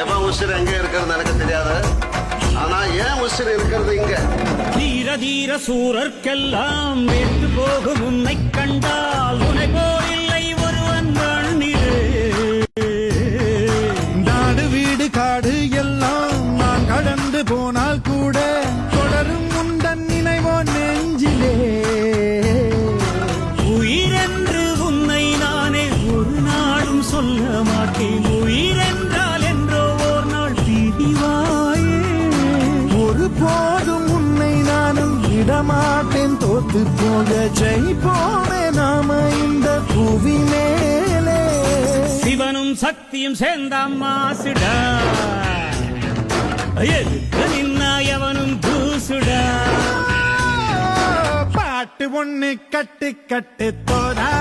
எவன் உசுர் எங்க இருக்கிறது எனக்கு தெரியாது. ஆனா ஏன் உசுர் இருக்கிறது இங்க. தீர தீர சூரர்க்கெல்லாம் வெட்டு போகும் உன்னை கண்டால் உன்னை போரில்லை ஒருவன் மண்ணிலே. நாடு வீடு காடு எல்லாம் நான் கடந்து போனால் கூட தொடரும் உந்தன் நினைவோ நெஞ்சிலே. உயிரென்று உன்னை நானே ஒரு நாளும் சொல்ல மாட்டேன். உயிரென்றால் என்றோ ஓர் நாள் பிரிவாயே. ஒருபோதும் உன்னை நானும் விடமாட்டேன். தோத்து போக ஜெயிப்போமே நாம இந்த புவி மேலே. சிவனும் சக்தியும் சேர்ந்த மாசுடா, எதுக்கு நின்னா எவனும் தூசுடா. பாட்டு ஒண்ணு கட்டு கட்டு தோதா.